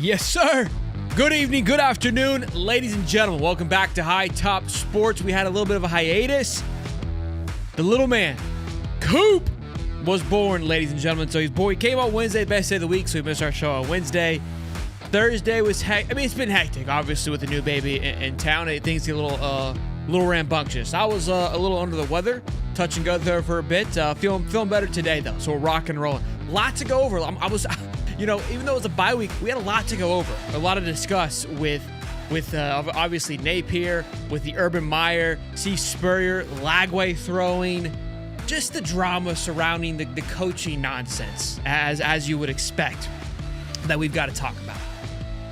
Yes, sir. Good evening, good afternoon, ladies and gentlemen. Welcome back to High Top Sports. We had a little bit of a hiatus. The little man, Coop, was born, ladies and gentlemen. So he came out Wednesday, best day of the week, so we missed our show on Wednesday. Thursday was it's been hectic, obviously, with the new baby in town. Things get a little rambunctious. I was a little under the weather, touch and go there for a bit. Feeling better today, though, so we're rock and rolling. Lot to go over. I was... You know, even though it was a bye week, we had a lot to go over, a lot to discuss with obviously Napier, with the Urban Meyer, Spurrier, Lagway throwing, just the drama surrounding the coaching nonsense, as you would expect, that we've got to talk about.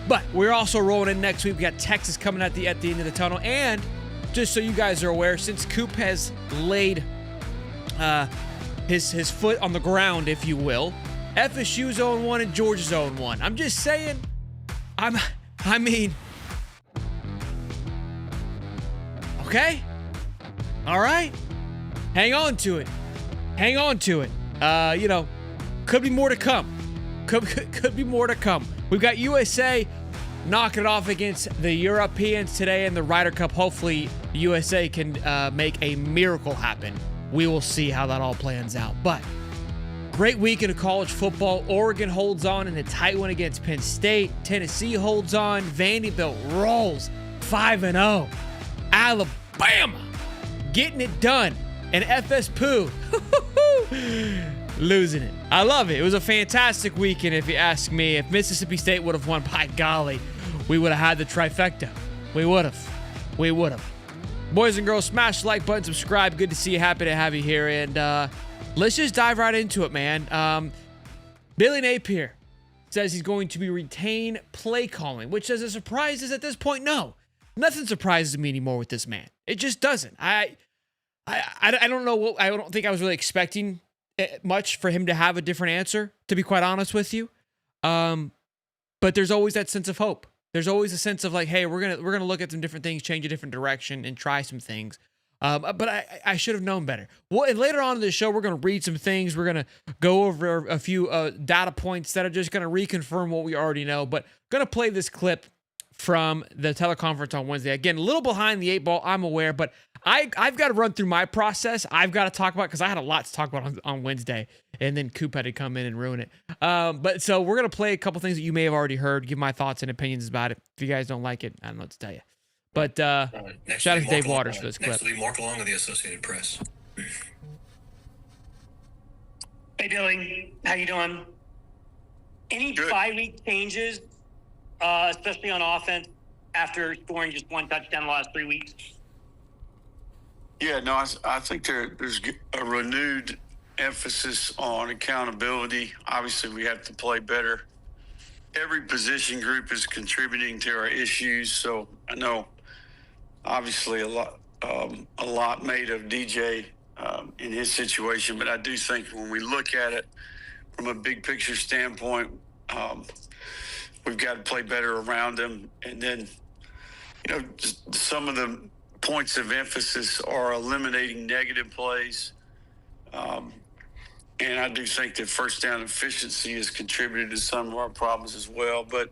But we're also rolling in next week. We got Texas coming at the end of the tunnel, and just so you guys are aware, since Coop has laid his foot on the ground, if you will, FSU's 0-1 and Georgia's 0-1. I'm just saying, I mean, okay? All right? Hang on to it. Could be more to come. Could be more to come. We've got USA knocking it off against the Europeans today in the Ryder Cup. Hopefully, USA can make a miracle happen. We will see how that all plans out. But great weekend of college football. Oregon holds on in a tight one against Penn State. Tennessee holds on. Vanderbilt rolls 5-0. Alabama getting it done. And FSPU losing it. I love it. It was a fantastic weekend, if you ask me. If Mississippi State would have won, by golly, we would have had the trifecta. We would have. Boys and girls, smash the like button, subscribe. Good to see you. Happy to have you here. And let's just dive right into it, man. Billy Napier says he's going to be retain play calling, which as a surprise is at this point, no. Nothing surprises me anymore with this man. It just doesn't. I don't know. I don't think I was really expecting much for him to have a different answer, to be quite honest with you. But there's always that sense of hope. There's always a sense of like, hey, we're gonna look at some different things, change a different direction, and try some things. But I should have known better. Well, and later on in the show, we're going to read some things. We're going to go over a few data points that are just going to reconfirm what we already know. But going to play this clip from the teleconference on Wednesday. Again, a little behind the eight ball, I'm aware, but I've got to run through my process. I've got to talk about, because I had a lot to talk about on Wednesday, and then Coop had to come in and ruin it. But so we're going to play a couple things that you may have already heard, give my thoughts and opinions about it. If you guys don't like it, I don't know what to tell you. But shout out to Dave Waters for this clip. Next will be Mark Long of the Associated Press. Hey, Billy. How you doing? Any bye-week changes, especially on offense, after scoring just one touchdown the last 3 weeks? Yeah, no, I think there's a renewed emphasis on accountability. Obviously, we have to play better. Every position group is contributing to our issues, so I know obviously a lot made of DJ in his situation, but I do think when we look at it from a big picture standpoint, we've got to play better around him. And then, just some of the points of emphasis are eliminating negative plays. And I do think that first down efficiency has contributed to some of our problems as well. But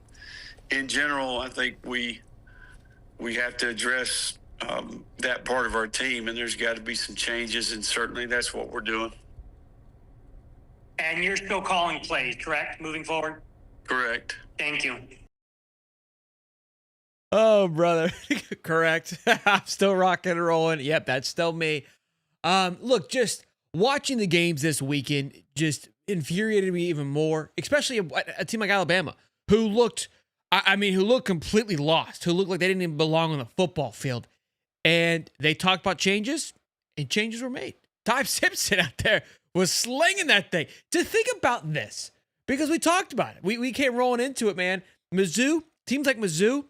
in general, I think we have to address that part of our team, and there's got to be some changes, and certainly that's what we're doing. And you're still calling plays, correct, moving forward? Correct. Thank you. Oh, brother. Correct. I'm still rocking and rolling. Yep, that's still me. Look, just watching the games this weekend just infuriated me even more, especially a team like Alabama, who looked completely lost, who looked like they didn't even belong on the football field. And they talked about changes, and changes were made. Ty Simpson out there was slinging that thing. To think about this, because we talked about it. We came rolling into it, man. Mizzou, teams like Mizzou,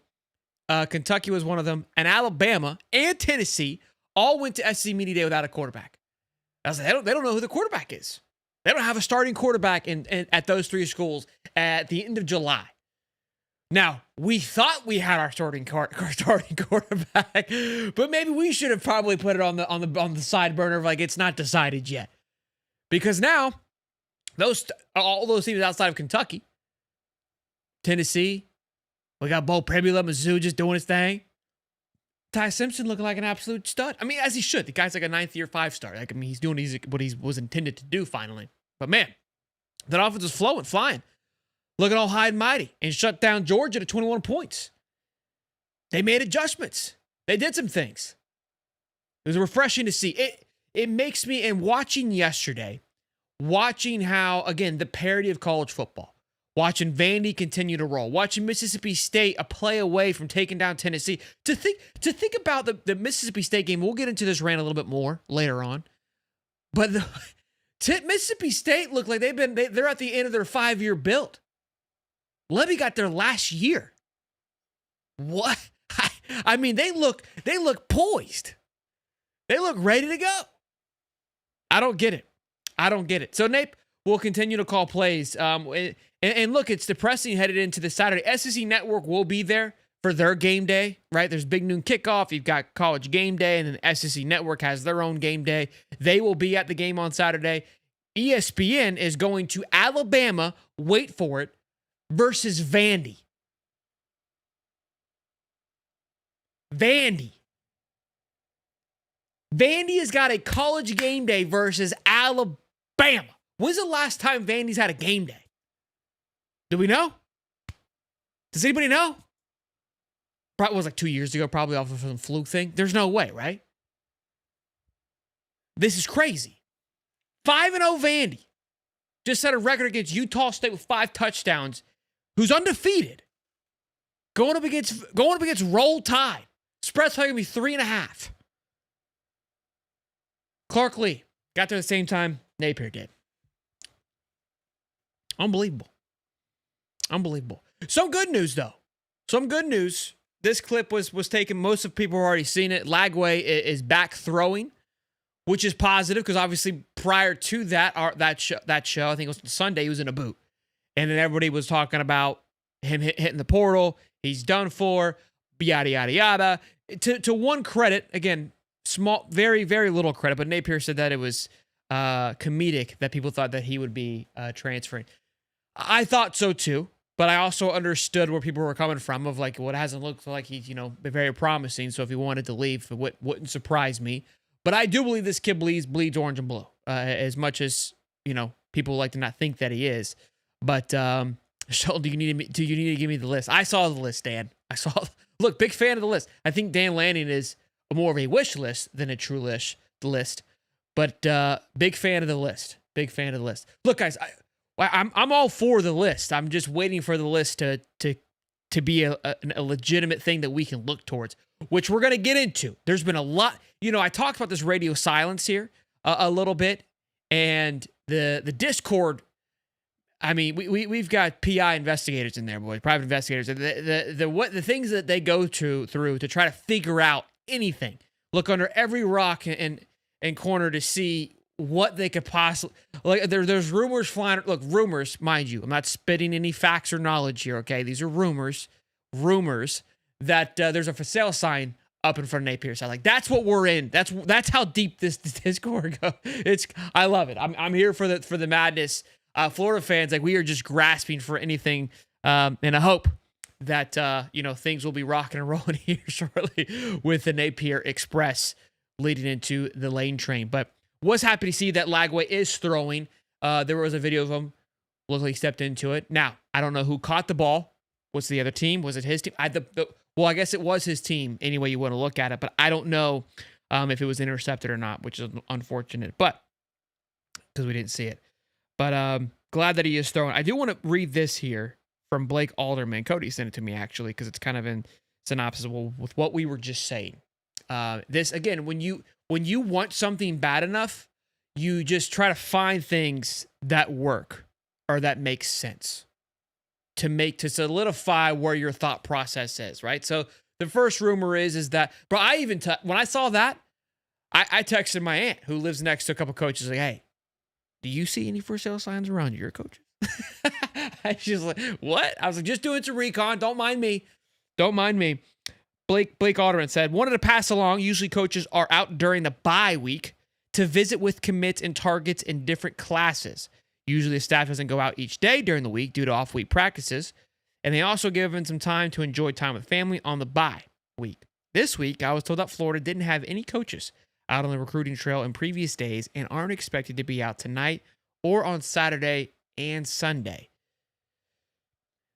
Kentucky was one of them, and Alabama and Tennessee all went to SEC Media Day without a quarterback. I was like, they don't know who the quarterback is. They don't have a starting quarterback at those three schools at the end of July. Now, we thought we had our starting quarterback, but maybe we should have probably put it on the side burner of like it's not decided yet. Because now, all those teams outside of Kentucky, Tennessee, We got Bo Prebula Mizzou just doing his thing. Ty Simpson looking like an absolute stud. I mean, as he should. The guy's like a 9th-year 5-star. Like, I mean, he's doing what he was intended to do finally. But man, that offense was flowing, flying. Looking all high and mighty and shut down Georgia to 21 points. They made adjustments. They did some things. It was refreshing to see. It makes me, and watching yesterday, watching how, again, the parity of college football, watching Vandy continue to roll, watching Mississippi State a play away from taking down Tennessee, to think about the Mississippi State game. We'll get into this rant a little bit more later on, but Mississippi State look like they're at the end of their 5-year build. Levy got their last year. What? I mean, they look poised. They look ready to go. I don't get it. So, Nape, we'll continue to call plays. And look, it's depressing headed into the Saturday. SEC Network will be there for their game day, right? There's big noon kickoff. You've got college game day, and then SEC Network has their own game day. They will be at the game on Saturday. ESPN is going to Alabama, wait for it, versus Vandy. Vandy has got a college game day versus Alabama. When's the last time Vandy's had a game day? Do we know? Does anybody know? Probably was like 2 years ago, probably off of some fluke thing. There's no way, right? This is crazy. 5-0 Vandy just set a record against Utah State with 5 touchdowns, who's undefeated. Going up against Roll Tide. Spread's probably going to be 3.5. Clark Lee got there at the same time Napier did. Unbelievable. Some good news, though. This clip was taken. Most of people have already seen it. Lagway is back throwing, which is positive because obviously prior to that show, I think it was Sunday, he was in a boot. And then everybody was talking about him hitting the portal. He's done for. Yada, yada, yada. To one credit, again, small, very, very little credit, but Napier said that it was comedic that people thought that he would be transferring. I thought so too, but I also understood where people were coming from of like, what hasn't looked like he's, been very promising. So if he wanted to leave, it wouldn't surprise me. But I do believe this kid bleeds orange and blue, as much as, people like to not think that he is. But, Sheldon, do you need to give me the list? I saw the list, Dan. Look, big fan of the list. I think Dan Lanning is more of a wish list than a true list, but big fan of the list. Look, guys, I'm all for the list. I'm just waiting for the list to be a legitimate thing that we can look towards, which we're going to get into. There's been a lot. I talked about this radio silence here a little bit, and the Discord. I mean, we've got PI investigators in there, boys, private investigators. The things that they go through to try to figure out anything. Look under every rock and corner to see what they could possibly like. There's rumors flying. Look, rumors, mind you. I'm not spitting any facts or knowledge here. Okay, these are rumors that there's a for sale sign up in front of Napier's house. Like that's what we're in. That's how deep this Discord goes. I love it. I'm here for the madness. Florida fans, like we are just grasping for anything, and I hope that things will be rocking and rolling here shortly with the Napier Express leading into the lane train. But was happy to see that Lagway is throwing. There was a video of him. Looked like he stepped into it. Now I don't know who caught the ball. Was the other team? Was it his team? I guess it was his team. Any way you want to look at it, but I don't know if it was intercepted or not, which is unfortunate. But because we didn't see it. But glad that he is throwing. I do want to read this here from Blake Alderman. Cody sent it to me, actually, because it's kind of in synopsis with what we were just saying. This, again, when you want something bad enough, you just try to find things that work or that make sense to solidify where your thought process is, right? So the first rumor is that, bro, when I saw that, I texted my aunt who lives next to a couple coaches like, hey, do you see any for sale signs around your coaches? She's like, what? I was like, just doing some recon. Don't mind me. Blake Alderman said, wanted to pass along. Usually coaches are out during the bye week to visit with commits and targets in different classes. Usually the staff doesn't go out each day during the week due to off-week practices. And they also given some time to enjoy time with family on the bye week. This week, I was told that Florida didn't have any coaches out on the recruiting trail in previous days and aren't expected to be out tonight or on Saturday and Sunday.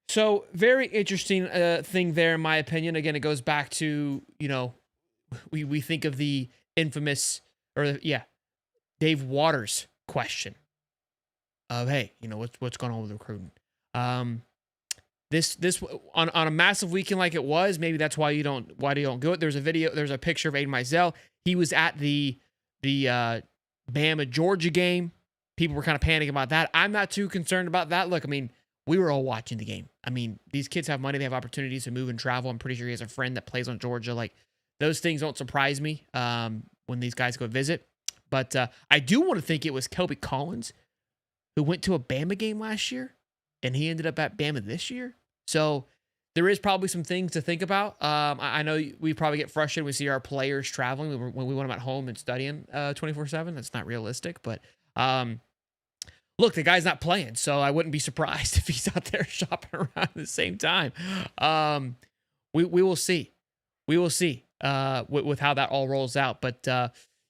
So, very interesting thing there, in my opinion. Again, it goes back to, we think of the infamous, Dave Waters question of, hey, what's going on with recruiting? This on a massive weekend like it was, maybe that's why you don't go it. There's a picture of Aiden Mizell. He was at the Bama Georgia game. People were kind of panicking about that. I'm not too concerned about that. Look, I mean, we were all watching the game. I mean, these kids have money, they have opportunities to move and travel. I'm pretty sure he has a friend that plays on Georgia. Like, those things don't surprise me when these guys go visit. But I do want to think it was Kelby Collins who went to a Bama game last year, and he ended up at Bama this year. So there is probably some things to think about. I know we probably get frustrated when we see our players traveling when we want them at home and studying 24/7. That's not realistic. But look, the guy's not playing, so I wouldn't be surprised if he's out there shopping around at the same time. We will see. We will see with how that all rolls out. But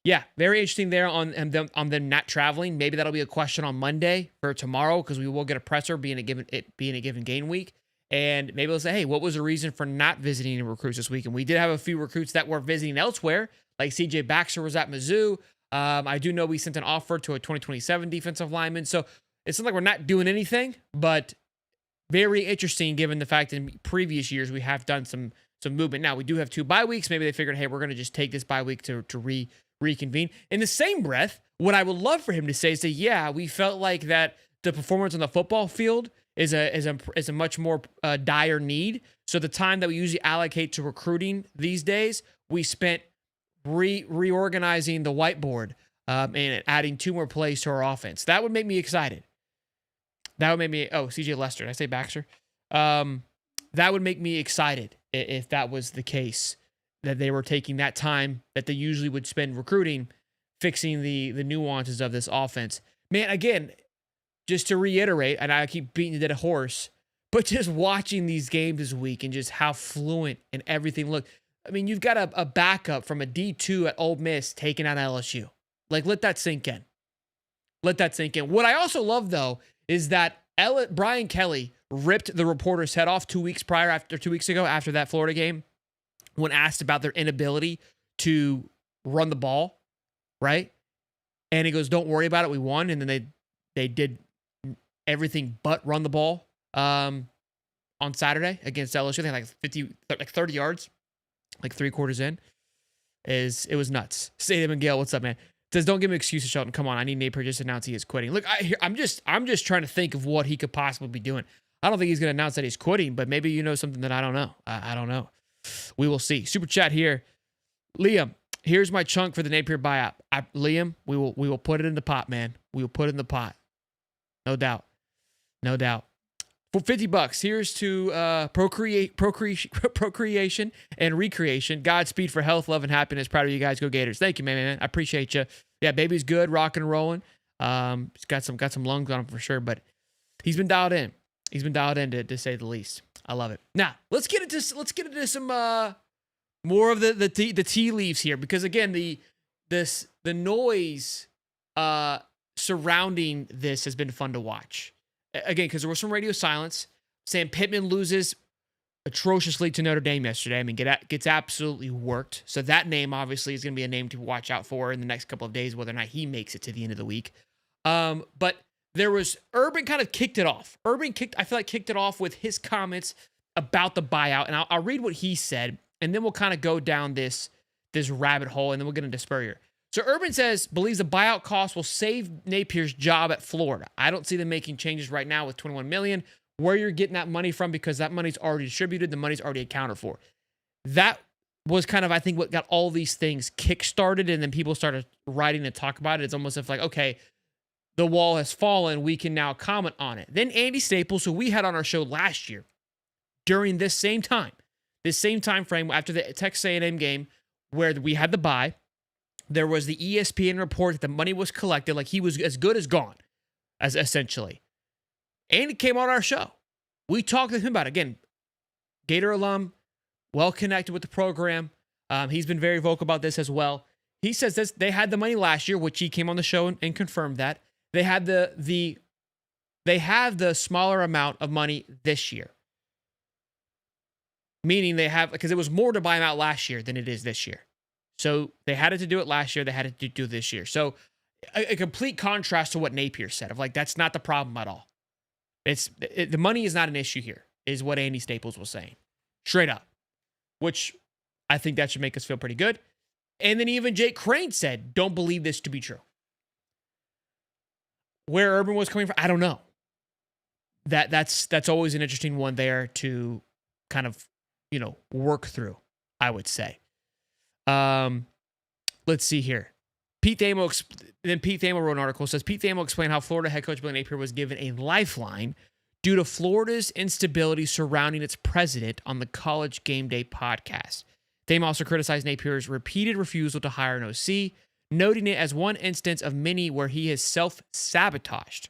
yeah, very interesting there on them not traveling. Maybe that'll be a question on Monday for tomorrow, because we will get a presser being a given game week. And maybe they'll say, hey, what was the reason for not visiting any recruits this week? And we did have a few recruits that were visiting elsewhere, like CJ Baxter was at Mizzou. I do know we sent an offer to a 2027 defensive lineman. So it's not like we're not doing anything, but very interesting given the fact that in previous years we have done some movement. Now, we do have 2 bye weeks. Maybe they figured, hey, we're going to just take this bye week to reconvene. In the same breath, what I would love for him to say is that, yeah, we felt like that the performance on the football field is a much more dire need. So the time that we usually allocate to recruiting these days, we spent reorganizing the whiteboard and adding 2 more plays to our offense. That would make me excited. That would make me, CJ Lester, did I say Baxter? That would make me excited if that was the case, that they were taking that time that they usually would spend recruiting, fixing the nuances of this offense. Man, again, just to reiterate, and I keep beating the dead horse, but just watching these games this week and just how fluent and everything looked. I mean, you've got a backup from a D2 at Ole Miss taking out LSU. Like, let that sink in. Let that sink in. What I also love, though, is that Brian Kelly ripped the reporter's head off 2 weeks ago after that Florida game, when asked about their inability to run the ball, right? And he goes, don't worry about it, we won. And then they did everything but run the ball on Saturday against LSU. They had 30 yards, like 3 quarters in. It was nuts. Stadium and Gale, what's up, man? Says, don't give me excuses, Shelton. Come on, I need Napier just to announce he is quitting. Look, I'm just trying to think of what he could possibly be doing. I don't think he's going to announce that he's quitting, but maybe you know something that I don't know. I don't know. We will see. Super chat here. Liam, here's my chunk for the Napier buyout. Liam, we will put it in the pot, man. We will put it in the pot. No doubt. No doubt. For $50, here's to procreation and recreation. Godspeed for health, love, and happiness. Proud of you guys. Go Gators. Thank you, man. I appreciate you. Yeah, baby's good, rocking and rolling. He's got some lungs on him for sure, but he's been dialed in. He's been dialed in to say the least. I love it. Now, let's get into some more of the tea leaves here, because again, the noise surrounding this has been fun to watch. Again, because there was some radio silence. Sam Pittman loses atrociously to Notre Dame yesterday. I mean, gets absolutely worked. So that name obviously is going to be a name to watch out for in the next couple of days, whether or not he makes it to the end of the week. But there was Urban kind of kicked it off. I feel like kicked it off with his comments about the buyout, and I'll read what he said, and then we'll kind of go down this rabbit hole, and then we'll get into Spurrier. So Urban believes the buyout cost will save Napier's job at Florida. I don't see them making changes right now with $21 million. Where you're getting that money from, because that money's already distributed, the money's already accounted for. That was kind of, I think, what got all these things kick-started, and then people started writing and talk about it. It's almost like, okay, the wall has fallen, we can now comment on it. Then Andy Staples, who we had on our show last year, during this same time frame after the Texas A&M game where we had the bye, there was the ESPN report that the money was collected, like he was as good as gone, as essentially. And he came on our show We talked to him about it. Again, Gator alum, well connected with the program. He's been very vocal about this as well. He says this, they had the money last year, which he came on the show and confirmed that. They had they have the smaller amount of money this year. Meaning they have, because it was more to buy him out last year than it is this year. So they had to do it last year. They had to do it this year. So a complete contrast to what Napier said of like, that's not the problem at all. The money is not an issue here, is what Andy Staples was saying. Straight up. Which I think that should make us feel pretty good. And then even Jake Crane said, don't believe this to be true. Where Urban was coming from, I don't know. That's always an interesting one there to kind of, work through, I would say. Let's see here. Pete Thamel wrote an article, says Pete Thamel explained how Florida head coach Billy Napier was given a lifeline due to Florida's instability surrounding its president on the College Game Day podcast. Thamel also criticized Napier's repeated refusal to hire an OC, noting it as one instance of many where he has self-sabotaged.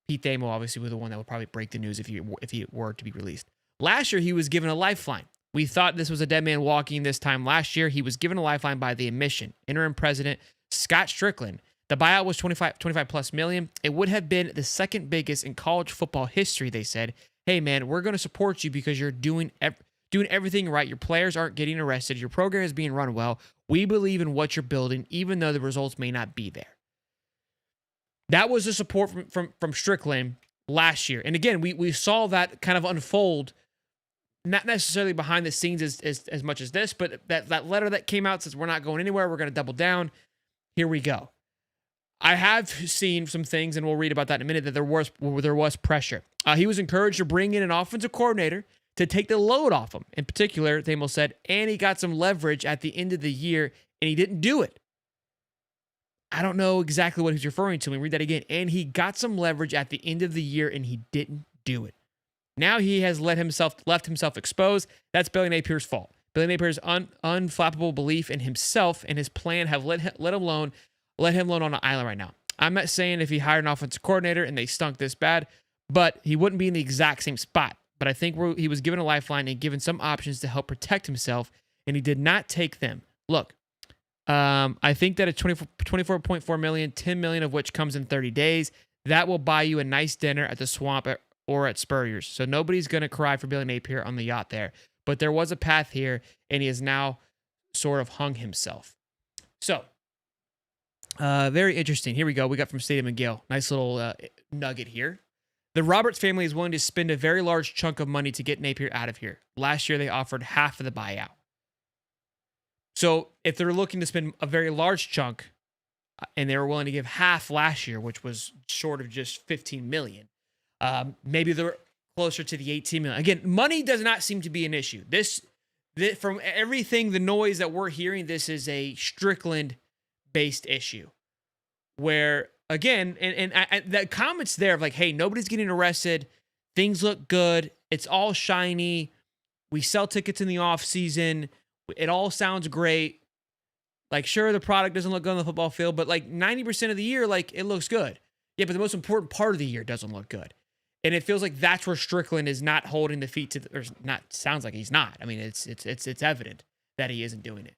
Pete Thamel obviously was the one that would probably break the news if he were to be released. Last year, he was given a lifeline. We thought this was a dead man walking this time last year. He was given a lifeline by the admission. Interim president Scott Strickland. The buyout was 25 plus million. It would have been the second biggest in college football history, they said. Hey, man, we're going to support you because you're doing everything right. Your players aren't getting arrested. Your program is being run well. We believe in what you're building, even though the results may not be there. That was the support from Strickland last year. And again, we saw that kind of unfold, not necessarily behind the scenes as much as this, but that letter that came out says we're not going anywhere. We're going to double down. Here we go. I have seen some things, and we'll read about that in a minute, that there was pressure. He was encouraged to bring in an offensive coordinator to take the load off him. In particular, Thamel said, and he got some leverage at the end of the year, and he didn't do it. I don't know exactly what he's referring to. Let me read that again. And he got some leverage at the end of the year, and he didn't do it. Now he has left himself exposed. That's Billy Napier's fault. Billy Napier's unflappable belief in himself and his plan have let him alone on an island right now. I'm not saying if he hired an offensive coordinator and they stunk this bad, but he wouldn't be in the exact same spot. But I think he was given a lifeline and given some options to help protect himself, and he did not take them. Look, I think that at $24.4 million, $10 million of which comes in 30 days, that will buy you a nice dinner at the Swamp or at Spurrier's. So nobody's going to cry for Billy Napier on the yacht there. But there was a path here, and he has now sort of hung himself. So, very interesting. Here we go. We got from Stadium and Gale. Nice little nugget here. The Roberts family is willing to spend a very large chunk of money to get Napier out of here. Last year, they offered half of the buyout. So if they're looking to spend a very large chunk, and they were willing to give half last year, which was short of just $15 million, maybe they're closer to the $18 million. Again, money does not seem to be an issue. This from everything, the noise that we're hearing, this is a Strickland-based issue. Where, again, and the comments there of like, hey, nobody's getting arrested. Things look good. It's all shiny. We sell tickets in the off season. It all sounds great. Like, sure, the product doesn't look good on the football field, but like 90% of the year, like, it looks good. Yeah, but the most important part of the year doesn't look good. And it feels like that's where Strickland is not holding the feet to, or not, sounds like he's not. I mean, it's evident that he isn't doing it.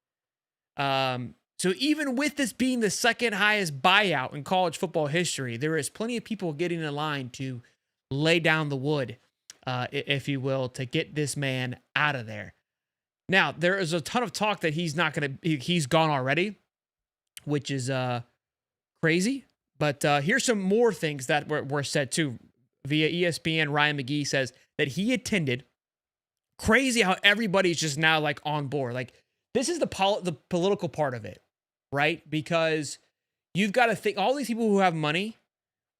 So even with this being the second highest buyout in college football history, there is plenty of people getting in line to lay down the wood, if you will, to get this man out of there. Now, there is a ton of talk that he's gone already, which is crazy. But here's some more things that were said too. Via ESPN, Ryan McGee says that he attended. Crazy how everybody's just now like on board. Like, this is the political part of it, right? Because you've got to think, all these people who have money,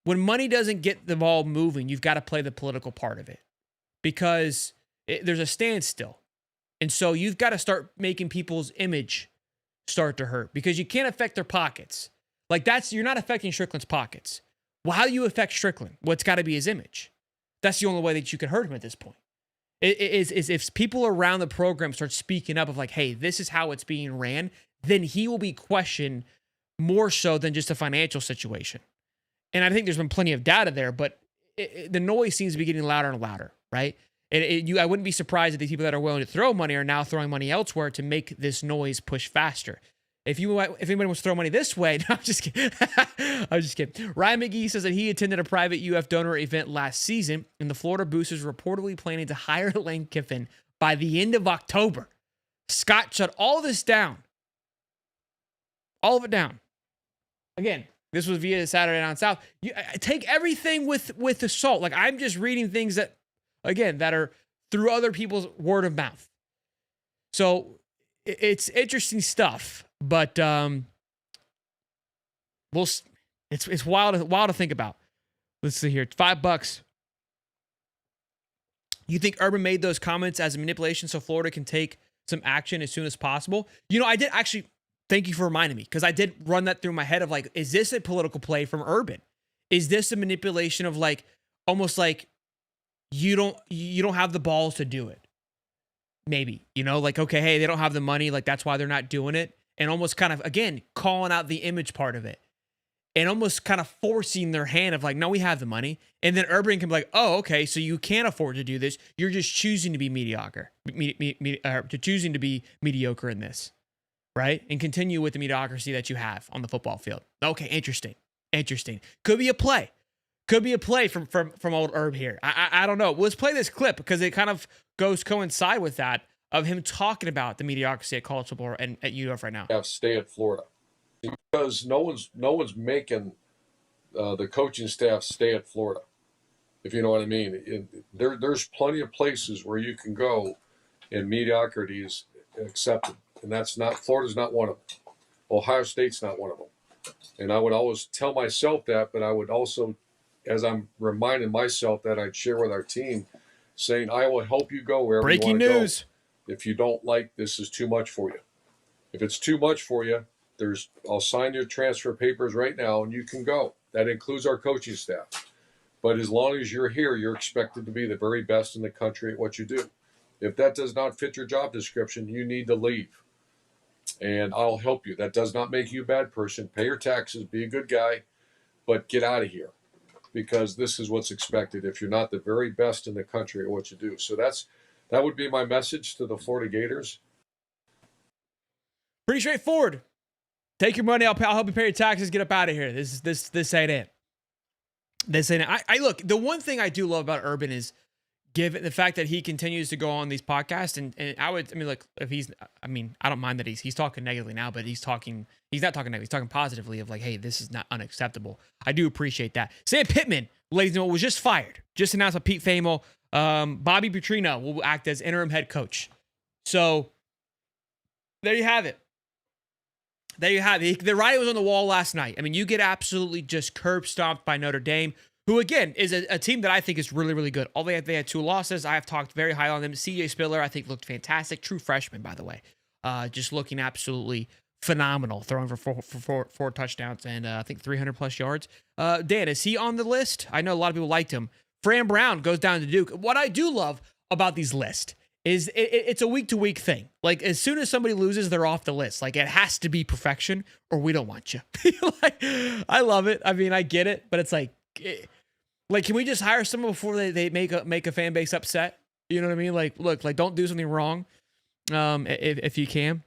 when money doesn't get the ball moving, you've got to play the political part of it. Because there's a standstill. And so you've got to start making people's image start to hurt, because you can't affect their pockets. Like, you're not affecting Strickland's pockets. Well, how do you affect Strickland? Well, it's got to be his image. That's the only way that you can hurt him at this point. Is if people around the program start speaking up of like, hey, this is how it's being ran, then he will be questioned more so than just a financial situation. And I think there's been plenty of data there, but the noise seems to be getting louder and louder, right? I wouldn't be surprised if the people that are willing to throw money are now throwing money elsewhere to make this noise push faster. If anybody wants to throw money this way, no, I'm just kidding. I'm just kidding. Ryan McGee says that he attended a private UF donor event last season, and the Florida Boosters reportedly planning to hire Lane Kiffin by the end of October. Scott, shut all this down. All of it down. Again, this was via Saturday Down South. Take everything with a salt. Like, I'm just reading things that, again, that are through other people's word of mouth. So it's interesting stuff, but it's wild to think about. Let's see here. $5. You think Urban made those comments as a manipulation so Florida can take some action as soon as possible? I did actually. Thank you for reminding me, because I did run that through my head of like, is this a political play from Urban? Is this a manipulation of like, almost like you don't have the balls to do it? Maybe, like, okay, hey, they don't have the money, like that's why they're not doing it, and almost kind of again calling out the image part of it, and almost kind of forcing their hand of like, no, we have the money, and then Urban can be like, oh, okay, so you can't afford to do this. You're just choosing to be mediocre, choosing to be mediocre in this. Right? And continue with the mediocrity that you have on the football field. Okay, interesting. Could be a play. From old Herb here. I don't know. Let's play this clip because it kind of coincide with that of him talking about the mediocrity at college football and at UF right now. Stay at Florida because no one's making the coaching staff stay at Florida. If you know what I mean. There's plenty of places where you can go and mediocrity is accepted. And Florida's not one of them. Ohio State's not one of them. And I would always tell myself that, but I would also, as I'm reminding myself that, I'd share with our team, saying, I will help you go wherever you want to go. Breaking news. If you don't like, this is too much for you. If it's too much for you, I'll sign your transfer papers right now and you can go. That includes our coaching staff. But as long as you're here, you're expected to be the very best in the country at what you do. If that does not fit your job description, you need to leave. And I'll help you. That does not make you a bad person. Pay your taxes, be a good guy, but get out of here because this is what's expected if you're not the very best in the country at what you do. So that would be my message to the Florida Gators. Pretty straightforward. Take your money. I'll help you pay your taxes. Get up out of here. This ain't it. This ain't it. I look, the one thing I do love about Urban is given the fact that he continues to go on these podcasts, and I don't mind that he's talking negatively now, but he's not talking negatively, he's talking positively of like, hey, this is not unacceptable. I do appreciate that. Sam Pittman, ladies and gentlemen, was just fired. Just announced by Pete Famel. Bobby Petrino will act as interim head coach. So there you have it. The writing was on the wall last night. I mean, you get absolutely just curb stomped by Notre Dame, who, again, is a team that I think is really, really good. Although they had 2 losses, I have talked very high on them. CJ Spiller, I think, looked fantastic. True freshman, by the way. Just looking absolutely phenomenal, throwing for four touchdowns and I think 300-plus yards. Dan, is he on the list? I know a lot of people liked him. Fran Brown goes down to Duke. What I do love about these lists is it's a week-to-week thing. Like, as soon as somebody loses, they're off the list. Like, it has to be perfection or we don't want you. I love it. I mean, I get it, but it's like... can we just hire someone before they make a fan base upset? You know what I mean? Like, look, like don't do something wrong. If you can.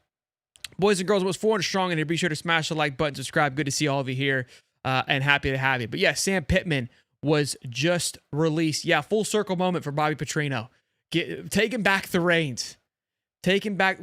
Boys and girls, it was 400 strong in here. Be sure to smash the like button, subscribe. Good to see all of you here, and happy to have you. But yeah, Sam Pittman was just released. Yeah, full circle moment for Bobby Petrino. Taking back the reins. Taking back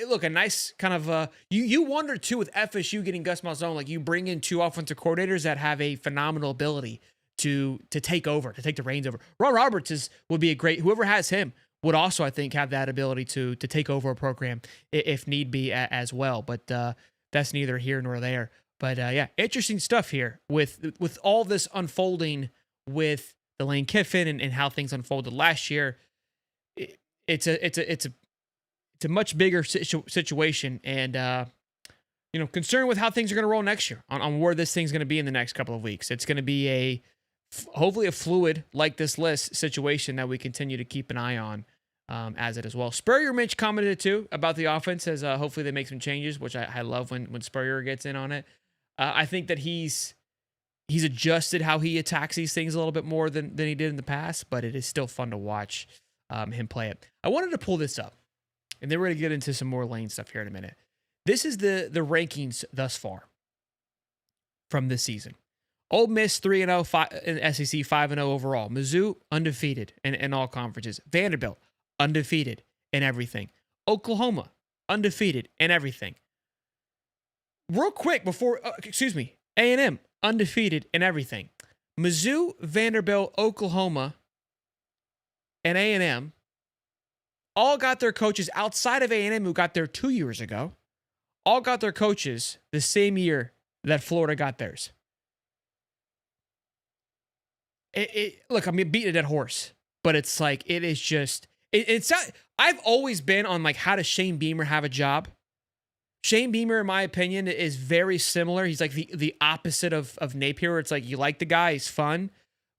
look, a nice kind of you wonder too with FSU getting Gus Malzahn, like you bring in 2 offensive coordinators that have a phenomenal ability to take over, to take the reins over. Ron Roberts would be a great, whoever has him would also, I think, have that ability to take over a program if need be as well. But that's neither here nor there. But yeah, interesting stuff here with all this unfolding with the Lane Kiffin and how things unfolded last year. It's a much bigger situation, and concerned with how things are going to roll next year on where this thing's going to be in the next couple of weeks. It's going to be hopefully a fluid like this list situation that we continue to keep an eye on as it as well. Spurrier Mitch commented too about the offense, as hopefully they make some changes, which I love when Spurrier gets in on it. I think that he's he's adjusted how he attacks these things a little bit more than he did in the past, but it is still fun to watch him play it. I wanted to pull this up, and then we're going to get into some more Lane stuff here in a minute. This is the rankings thus far from this season. Ole Miss 3-0 in SEC, 5-0 overall. Mizzou undefeated in all conferences. Vanderbilt undefeated in everything. Oklahoma undefeated in everything. Real quick before, A&M undefeated in everything. Mizzou, Vanderbilt, Oklahoma, and A&M all got their coaches outside of A&M, who got there 2 years ago. All got their coaches the same year that Florida got theirs. Look, I'm beating a dead horse, but it's like, it is just, it's not, I've always been on like, how does Shane Beamer have a job? Shane Beamer, in my opinion, is very similar. He's like the opposite of Napier, where it's like, you like the guy, he's fun,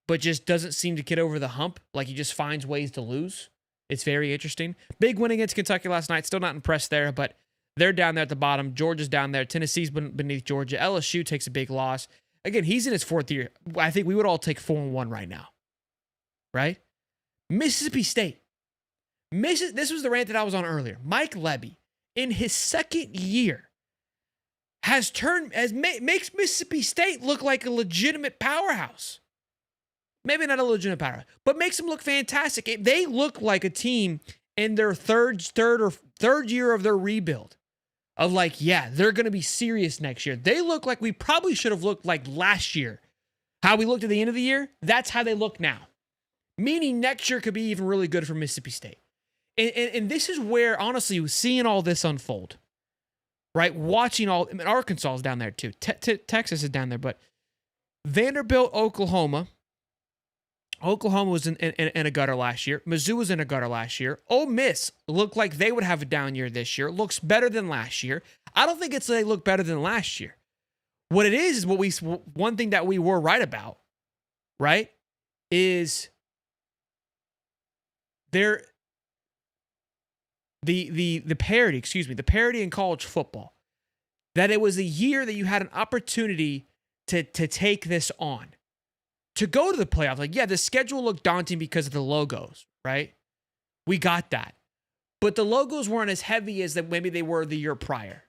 but just doesn't seem to get over the hump. Like, he just finds ways to lose. It's very interesting. Big win against Kentucky last night. Still not impressed there, but they're down there at the bottom. Georgia's down there. Tennessee's beneath Georgia. LSU takes a big loss. Again, he's in his fourth year. I think we would all take 4-1 right now. Right? Mississippi State. This was the rant that I was on earlier. Mike Lebby, in his second year, makes Mississippi State look like a legitimate powerhouse. Maybe not a legitimate powerhouse, but makes them look fantastic. They look like a team in their third year of their rebuild. Of like, yeah, they're going to be serious next year. They look like we probably should have looked like last year. How we looked at the end of the year, that's how they look now. Meaning next year could be even really good for Mississippi State. And this is where, honestly, seeing all this unfold, right? Watching Arkansas is down there too. Texas is down there, but Vanderbilt, Oklahoma was in a gutter last year. Mizzou was in a gutter last year. Ole Miss looked like they would have a down year this year. Looks better than last year. I don't think it's they look better than last year. What it is one thing that we were right about, right, is the parity in college football. That it was a year that you had an opportunity to take this on. To go to the playoffs, like, yeah, the schedule looked daunting because of the logos, right? We got that. But the logos weren't as heavy as that maybe they were the year prior.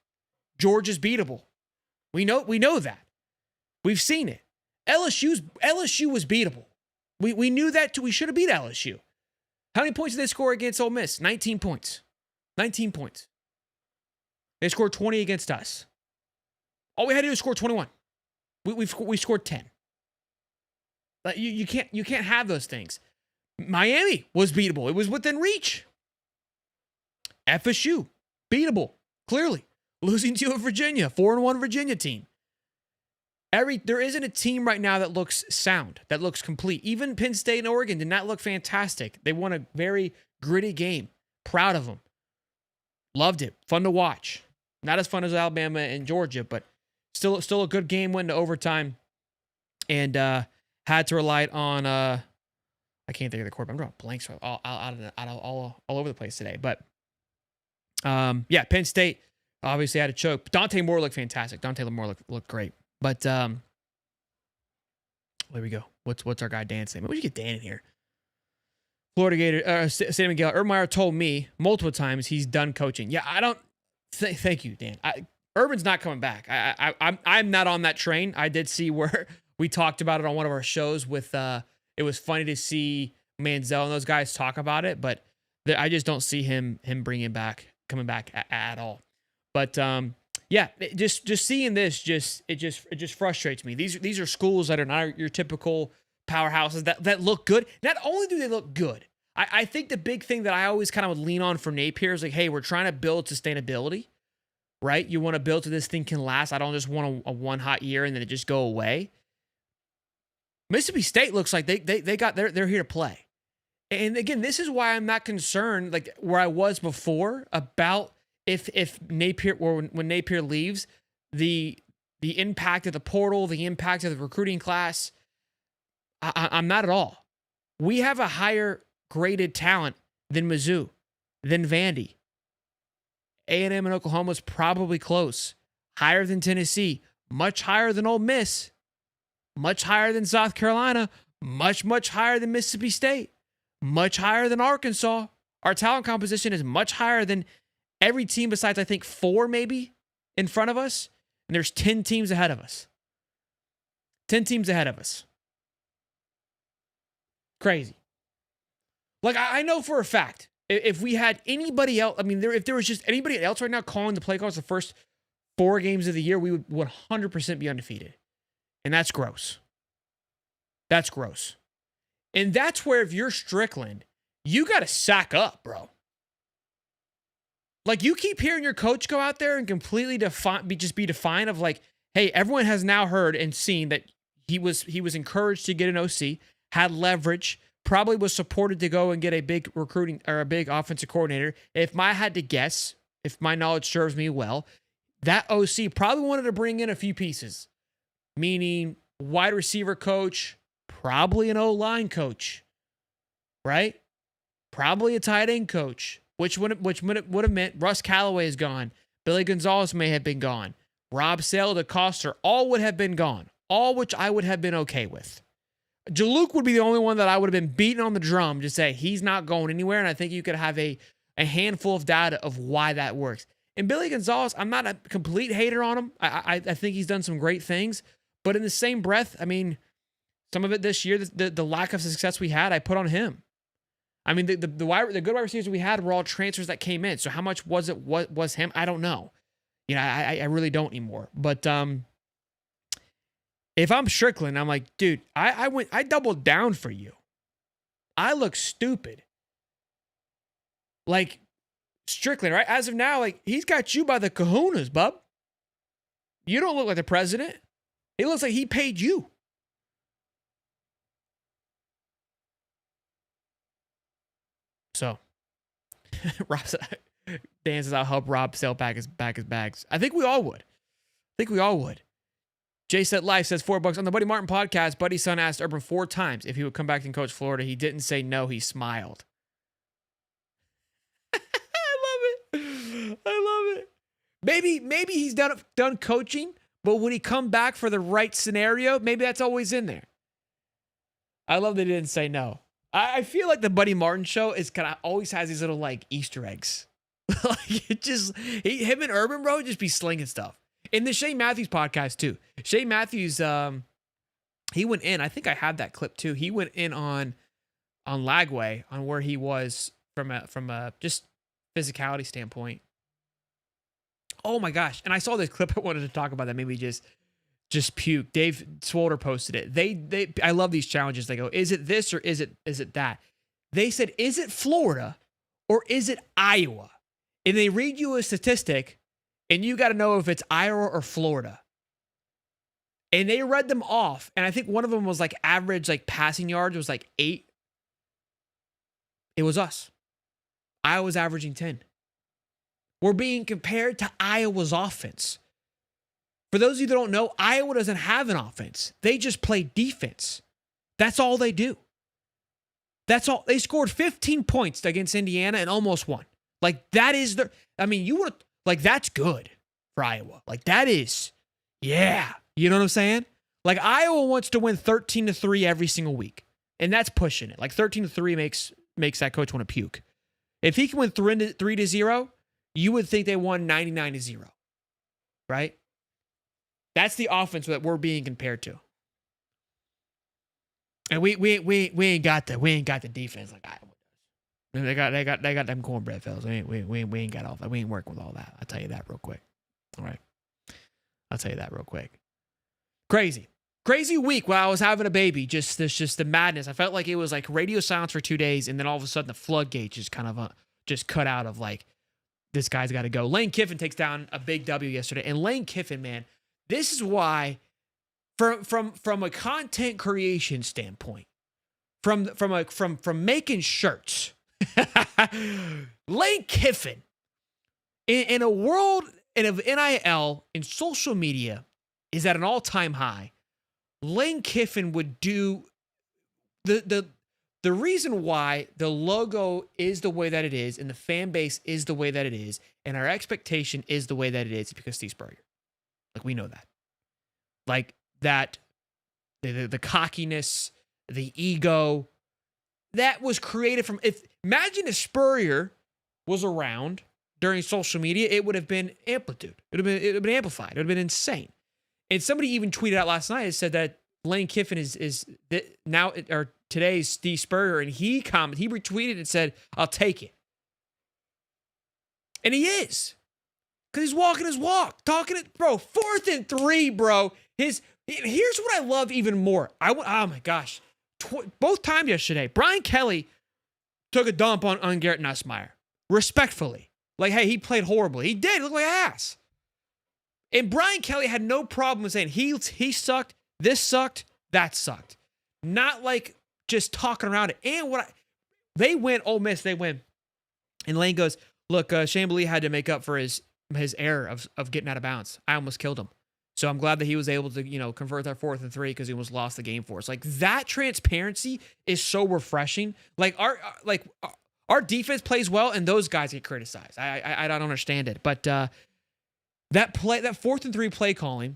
Georgia's beatable. We know that. We've seen it. LSU was beatable. We knew that too. We should have beat LSU. How many points did they score against Ole Miss? 19 points. 19 points. They scored 20 against us. All we had to do was score 21. We scored 10. Like, you can't have those things. Miami was beatable. It was within reach. FSU, beatable, clearly. Losing to a Virginia, 4-1 Virginia team. There isn't a team right now that looks sound, that looks complete. Even Penn State and Oregon did not look fantastic. They won a very gritty game. Proud of them. Loved it. Fun to watch. Not as fun as Alabama and Georgia, but still a good game, went to overtime. And had to rely on I can't think of the quarterback. I'm drawing blanks all over the place today. But yeah, Penn State obviously had a choke. Dante Moore looked fantastic. Dante Moore looked great. But there we go. What's our guy Dan saying? Maybe we should get Dan in here. Florida Gator, Sam Miguel. Urban Meyer told me multiple times he's done coaching. Yeah, I don't. Thank you, Dan. Urban's not coming back. I'm not on that train. I did see where we talked about it on one of our shows with. It was funny to see Manziel and those guys talk about it, but I just don't see him coming back at all. But yeah, just seeing this it just frustrates me. These are schools that are not your typical powerhouses that look good. Not only do they look good, I think the big thing that I always kind of would lean on for Napier is like, hey, we're trying to build sustainability, right? You want to build so this thing can last. I don't just want a one hot year and then it just go away. Mississippi State looks like they're here to play. And again, this is why I'm not concerned like where I was before about if Napier or when Napier leaves, the impact of the portal, the impact of the recruiting class. I'm not at all. We have a higher graded talent than Mizzou, than Vandy. A&M and Oklahoma's probably close. Higher than Tennessee. Much higher than Ole Miss. much higher than South Carolina, much, much higher than Mississippi State, much higher than Arkansas. Our talent composition is much higher than every team besides, I think, 4 maybe in front of us. And there's 10 teams ahead of us. 10 teams ahead of us. Crazy. Like, I know for a fact, if we had anybody else, I mean, if there was just anybody else right now calling the play calls the first 4 games of the year, we would 100% be undefeated. And that's gross. That's gross. And that's where, if you're Strickland, you got to sack up, bro. Like, you keep hearing your coach go out there and completely be defiant of like, hey, everyone has now heard and seen that he was encouraged to get an OC, had leverage, probably was supported to go and get a big recruiting or a big offensive coordinator. If I had to guess, if my knowledge serves me well, that OC probably wanted to bring in a few pieces, meaning wide receiver coach, probably an O-line coach, right? Probably a tight end coach, which would have meant Russ Callaway is gone. Billy Gonzalez may have been gone. Rob Sale, DeCoster, all would have been gone. All which I would have been okay with. Jaluk would be the only one that I would have been beating on the drum to say he's not going anywhere, and I think you could have a handful of data of why that works. And Billy Gonzalez, I'm not a complete hater on him. I think he's done some great things, but in the same breath, I mean, some of it this year, the lack of success we had, I put on him. I mean, the good wide receivers we had were all transfers that came in. So how much was it? What was him? I don't know. You know, I really don't anymore. But if I'm Strickland, I'm like, dude, I doubled down for you. I look stupid. Like, Strickland, right? As of now, like, he's got you by the kahunas, bub. You don't look like the president. It looks like he paid you. So, Dan says, I'll help Rob Sale pack his bags. I think we all would. Jay Set Life says $4 on the Buddy Martin podcast. Buddy's son asked Urban 4 times if he would come back and coach Florida. He didn't say no. He smiled. I love it. Maybe he's done coaching, but would he come back for the right scenario? Maybe that's always in there. I love that he didn't say no. I feel like the Buddy Martin show is kind of always has these little like Easter eggs. Like it just him and Urban, bro, just be slinging stuff. In the Shane Matthews podcast too. Shane Matthews, he went in. I think I have that clip too. He went in on Lagway on where he was from a just physicality standpoint. Oh my gosh! And I saw this clip. I wanted to talk about that. Maybe just puke. Dave Swolder posted it. I love these challenges. They go, is it this or is it that? They said, is it Florida or is it Iowa? And they read you a statistic and you got to know if it's Iowa or Florida. And they read them off. And I think one of them was like average, like passing yards was like 8. It was us. Iowa's averaging 10. We're being compared to Iowa's offense. For those of you that don't know, Iowa doesn't have an offense. They just play defense. That's all they do. That's all. They scored 15 points against Indiana and almost won. Like, that is you would, like, that's good for Iowa. Like, that is, yeah. You know what I'm saying? Like, Iowa wants to win 13-3 every single week. And that's pushing it. Like, 13-3 makes that coach want to puke. If he can win 3-0, you would think they won 99-0. Right? That's the offense that we're being compared to. And we ain't got the defense like Iowa does. They got them cornbread fellas. We ain't got all that. We ain't working with all that. I'll tell you that real quick. All right. I'll tell you that real quick. Crazy week while I was having a baby. Just the madness. I felt like it was like radio silence for 2 days, and then all of a sudden the floodgates just kind of just cut out of like, this guy's got to go. Lane Kiffin takes down a big W yesterday. And Lane Kiffin, man, this is why, from a content creation standpoint, from making shirts, Lane Kiffin, in a world of NIL and social media, is at an all-time high. Lane Kiffin would do the reason why the logo is the way that it is and the fan base is the way that it is and our expectation is the way that it is because Steve Spurrier. Like, we know that. Like, that the cockiness, the ego that was created from. Imagine if Spurrier was around during social media, it would have been amplitude. It would have been amplified. It would have been insane. And somebody even tweeted out last night and said that Lane Kiffin is now or today's Steve Spurrier, and he retweeted and said, "I'll take it," and he is. Because he's walking his walk, talking it, bro. 4th and 3, bro. Here's what I love even more. Oh my gosh, both times yesterday, Brian Kelly took a dump on Garrett Nussmeier, respectfully. Like, hey, he played horribly. He did. He looked like an ass. And Brian Kelly had no problem saying he sucked, this sucked, that sucked. Not like just talking around it. And they win. Ole Miss, they win. And Lane goes, look, Chambly had to make up for his error of getting out of bounds. I almost killed him. So I'm glad that he was able to, convert that 4th and 3 because he almost lost the game for us. Like, that transparency is so refreshing. Like, our defense plays well and those guys get criticized. I don't understand it. But that 4th and 3 play calling,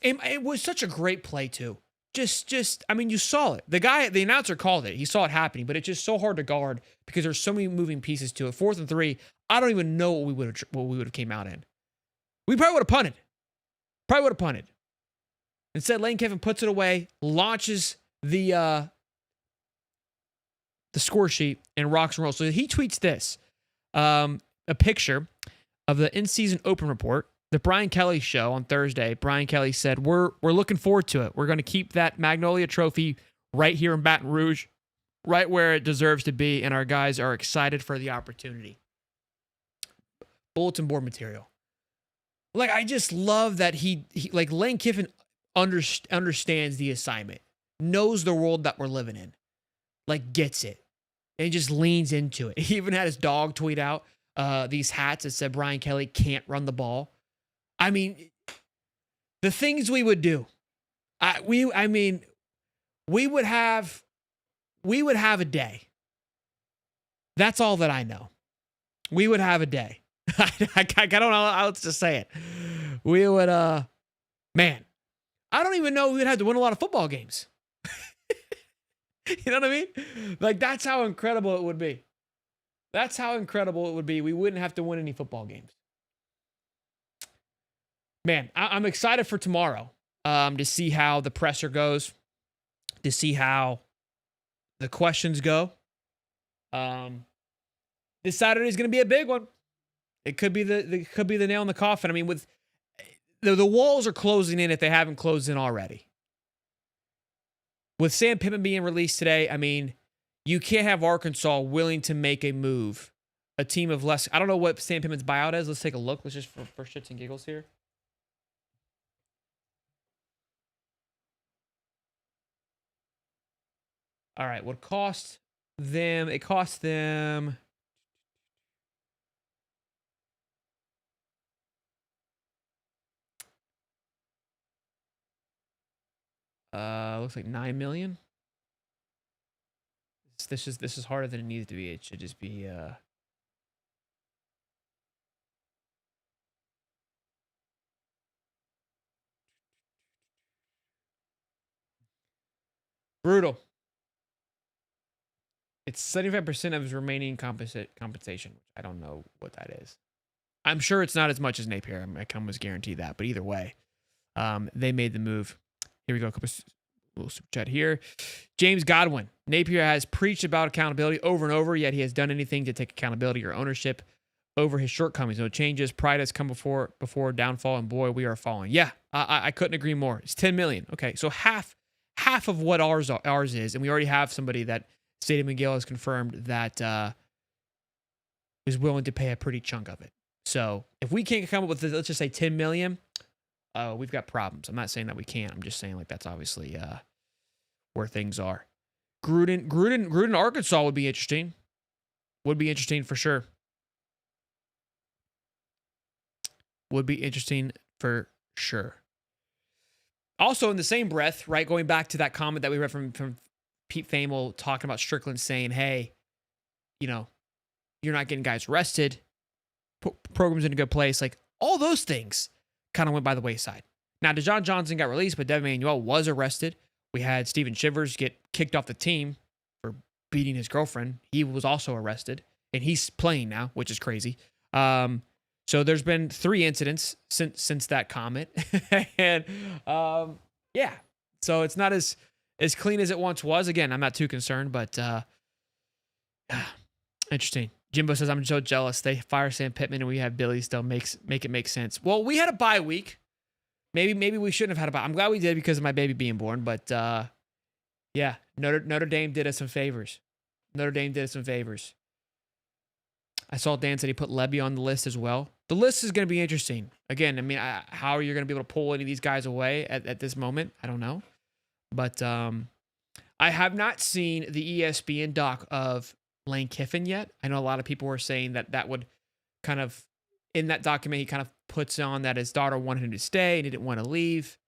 it was such a great play too. You saw it. The announcer called it. He saw it happening, but it's just so hard to guard because there's so many moving pieces to it. 4th and 3, I don't even know what we would have came out in. We probably would have punted. Instead, Lane Kiffin puts it away, launches the score sheet, and rocks and rolls. So he tweets this, a picture of the in-season open report. The Brian Kelly show on Thursday, Brian Kelly said, we're looking forward to it. We're going to keep that Magnolia Trophy right here in Baton Rouge, right where it deserves to be, and our guys are excited for the opportunity. Bulletin board material. Like, I just love that he Lane Kiffin understands the assignment, knows the world that we're living in, like, gets it, and he just leans into it. He even had his dog tweet out these hats that said Brian Kelly can't run the ball. I mean, the things we would do. We would have a day. That's all that I know. We would have a day. I don't know how else to say it. We would, man, I don't even know we'd have to win a lot of football games. You know what I mean? Like, that's how incredible it would be. That's how incredible it would be. We wouldn't have to win any football games. Man, I'm excited for tomorrow to see how the presser goes, to see how the questions go. This Saturday is going to be a big one. It could be the nail in the coffin. I mean, with the walls are closing in if they haven't closed in already. With Sam Pittman being released today, I mean, you can't have Arkansas willing to make a move. A team of less. I don't know what Sam Pittman's buyout is. Let's take a look. Let's just for shits and giggles here. All right, what cost them? It cost them. Looks like $9 million. This is harder than it needs to be. It should just be brutal. It's 75% of his remaining compensation. I don't know what that is. I'm sure it's not as much as Napier. I can almost guarantee that. But either way, they made the move. Here we go. A little super chat here. James Godwin. Napier has preached about accountability over and over, yet he has done anything to take accountability or ownership over his shortcomings. No changes. Pride has come before downfall, and boy, we are falling. Yeah, I couldn't agree more. It's $10 million. Okay, so half of what ours is, and we already have somebody that Stadium McGill has confirmed that is willing to pay a pretty chunk of it. So if we can't come up with, let's just say $10 million, we've got problems. I'm not saying that we can't. I'm just saying like that's obviously where things are. Gruden, Arkansas would be interesting. Would be interesting for sure. Would be interesting for sure. Also, in the same breath, right, going back to that comment that we read from Pete Thamel talking about Strickland saying, hey, you're not getting guys arrested. Program's in a good place. Like, all those things kind of went by the wayside. Now, DeJon Johnson got released, but Devin Manuel was arrested, We had Steven Shivers get kicked off the team for beating his girlfriend. He was also arrested, and he's playing now, which is crazy. So there's been 3 incidents since that comment, and yeah, so it's not as clean as it once was. Again, I'm not too concerned, but interesting. Jimbo says, I'm so jealous. They fire Sam Pittman and we have Billy still. Make it make sense. Well, we had a bye week. Maybe we shouldn't have had a bye. I'm glad we did because of my baby being born. But yeah, Notre Dame did us some favors. I saw Dan said he put Levy on the list as well. The list is going to be interesting. Again, I mean, how are you going to be able to pull any of these guys away at this moment? I don't know. But I have not seen the ESPN doc of Lane Kiffin yet. I know a lot of people were saying that would kind of, in that document, he kind of puts on that his daughter wanted him to stay and he didn't want to leave.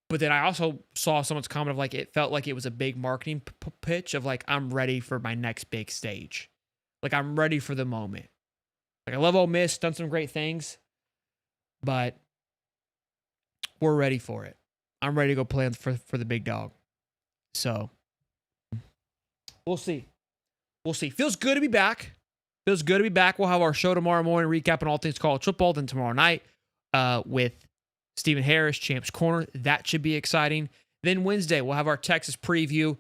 But then I also saw someone's comment of like, it felt like it was a big marketing pitch of like, I'm ready for my next big stage. Like, I'm ready for the moment. Like, I love Ole Miss, done some great things, but we're ready for it. I'm ready to go play for the big dog. So, we'll see. Feels good to be back. We'll have our show tomorrow morning, recapping all things college football. Then tomorrow night with Stephen Harris, Champs Corner. That should be exciting. Then Wednesday, we'll have our Texas preview,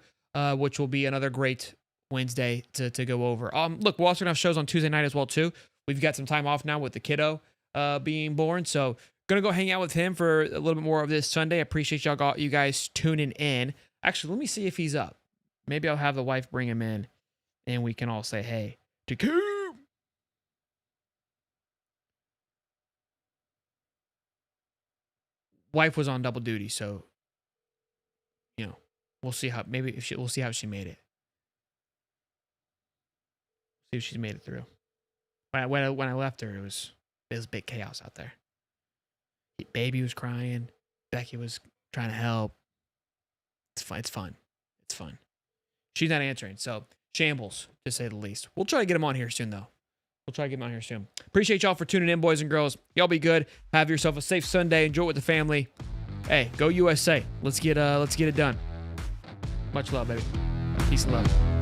which will be another great Wednesday to go over. Look, we're also going to have shows on Tuesday night as well, too. We've got some time off now with the kiddo being born. So, going to go hang out with him for a little bit more of this Sunday. I appreciate you guys tuning in. Actually, let me see if he's up. Maybe I'll have the wife bring him in. And we can all say, hey, to Coop. Wife was on double duty, so, we'll see how, we'll see how she made it. See if she made it through. When I left her, it was big chaos out there. Baby was crying. Becky was trying to help. It's fun. She's not answering, so shambles, to say the least. We'll try to get him on here soon, though. Appreciate y'all for tuning in, boys and girls. Y'all be good. Have yourself a safe Sunday. Enjoy it with the family. Hey, go USA. Let's get it done. Much love, baby. Peace and love.